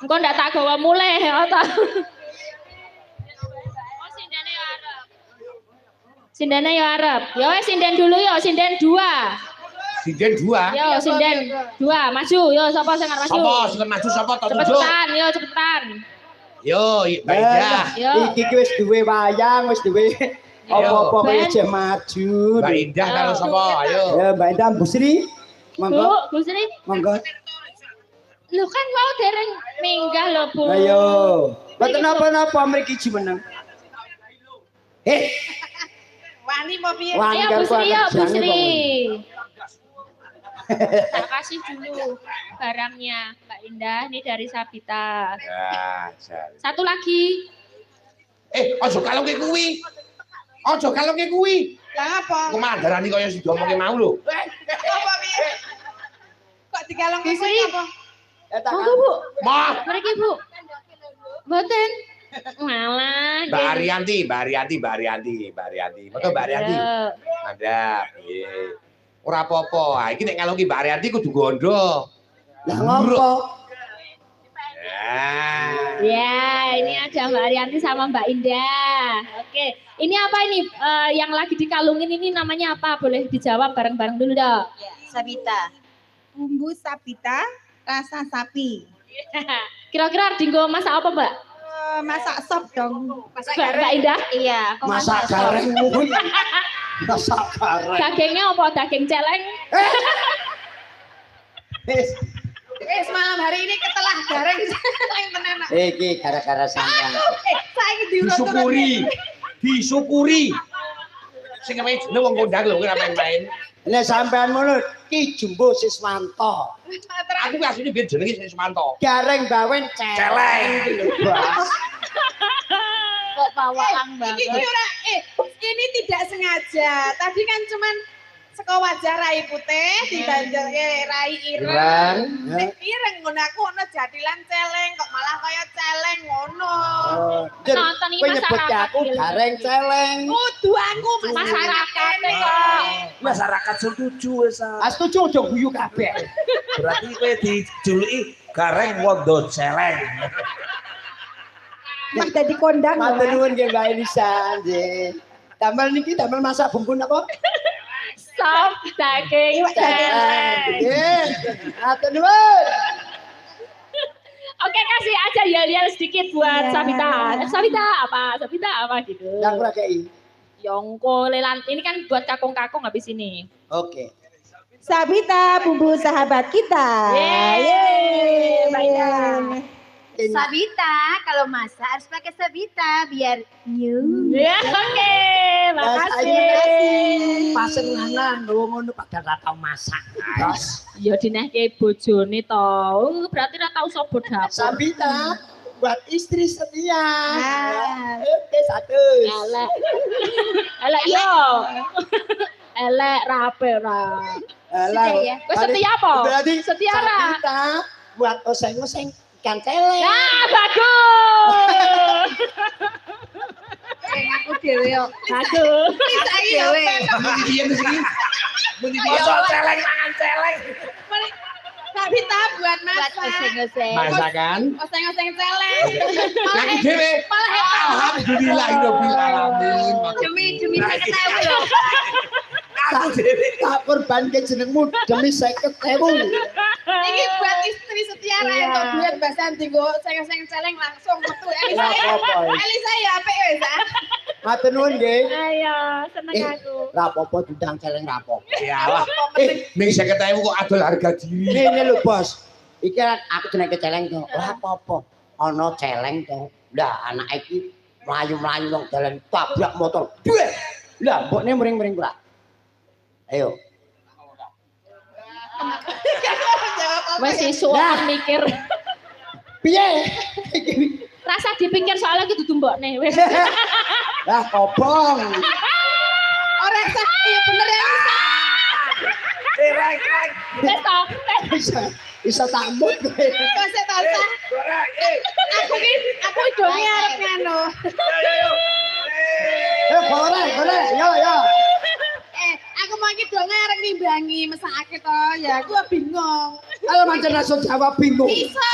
Engko ndak tak gawa mulih ya ta. Sindene ya arep. Ya wes sinden dulu ya, sinden 2. Sinden 2. Yo sinden 2, maju yo sapa sing arep maju? Sapa sing maju sapa to tunjuk? Cepetan, yo cepetan. Yo, Mbak Indah. Yo. Iki wis duwe wayang, wis duwe apa-apa kowe aja maju. Mbak Indah karo sapa? Ayo. Ya Mbak Indah Bu Sri. Monggo. Bu Sri. Monggo. Lho kan mau dereng minggah lho, Bu. Ayo. Mboten napa-napa mriki ji meneng. Wani mau piye? Ayo Bu Sri, yo Bu Sri. Tak kasih dulu barangnya Mbak Indah, ini dari Sabita. Ya, Satu lagi. aja kalungke kuwi. Aja kalungke kuwi. Lah apa? Ku mandarani kaya sing diomongke mau lho. Apa piye? Kok dikalongke Bu Sri. kuwi apa? Monggo Bu. Mah. Mriki Bu. Mboten. Malah. Mbak Arianti. Betul Mbak Arianti. Ada. Piye. Ora apa-apa. Ha iki nek ngalungi Mbak Arianti kudu gondo. Lah ngopo? Ya, ini ada Mbak Arianti sama Mbak Indah. Oke, ini apa ini yang lagi dikalungin ini namanya apa? Boleh dijawab bareng-bareng dulu dong. Ya, Sabita. Bumbu Sabita rasa sapi. Kira-kira dinggo masak apa Mbak? Masak sop dong. Masak Mbak Indah? Iya, aku Masak gareng. Masak gareng. Dagingnya apa? Daging celeng? Wis malam hari ini ketelah gareng celeng tenan. iki gara-gara sampean. Saiki Disyukuri. Sing namanya jeneng wong kondang lho ora main-main. Nek sampean ngono Ki Jumbo Siswanto. Aku asline biyen jenenge Siswanto. Gareng bawen celeng. Kok pawaan banget. Ini ora ini tidak sengaja. Tadi kan cuman saka wajah rai putih dibanjurke rai ireng. Ireng ngono aku ono jadilan celeng kok malah kaya celeng ngono. Nonton iki Kowe nyebut masyarakat aku gareng celeng. Kudu aku Masyarakat kok. Masyarakat setuju wis. Setuju aja guyu kabeh. Berarti kowe dijuluki gareng wondo celeng. Mak dadi kondang. Matur nuwun nggih Mbak Elisa nggih. Damel niki damel masak bumbu napa? Sop daging celeng. Nggih. Matur nuwun. Oke, kasih aja yel-yel sedikit buat Sabita. Sabita apa gitu. Yang ora kei. Yongko lelan ini kan buat kakung-kakung habis ini. Oke. Sabita bumbu sahabat kita. Yeay, Mbak Indah. Sabita, kalau masak harus pakai Sabita biar new. Ya, oke. Makasih. Pasang lanang lho ngono padahal ora tau masak. Ya dinehke bojone to. Berarti ora tau sobo dapur. Sabita buat istri setia. Nah. Oke, satu. Elek. Elek yo. Elek rape ra. Alah. Wes setia apa? Berarti Setia ra? Sabita buat oseng-oseng ikan celeng. Nah, bagus. Aku dewe yo. Bagus. Dewe. Muni piye to iki? Muni piye? Celeng mangan celeng. Sabita buat Buat masak. oseng-oseng. Masakan. Oseng-oseng celeng. Aku dhewe. Alhamdulillah alamin. Demi 50.000 loh. Aku dhewe. Tak korbanke jenengmu demi 50.000. Ini buat istri setia ra entuk duit basan dienggo oseng-oseng celeng langsung metu Elisa. Ora apa-apa. Elisa ya apik wis ah. Matur nuwun nggih. Ayo, seneng aku. Ra apa-apa dudang celeng ra apa-apa. Iyalah. Ning 50.000 kok adol harga diri. Ngene lho, Bos. Iki aku jenenge celeng to. Ora apa-apa. Ana celeng to. Lah anak iki mlayu-mlayu nang dalan tabrak motor. Bleh. Lah mbokne mring-mring ora. Ayo. Wes isuan mikir. Piye? Rasa dipikir soalnya gitu mbokne wis. Lah kobong. Ora sah iya bener ya. Celeng. Wes to. Bisa takmut kowe. Kok sik ta sah. Aku donge arep ngono. Boleh. Yo. Aku mau iki donge arep nimbangi mesakake to. Ya aku bingung. Kalau mancen langsung jawab bingung. Bisa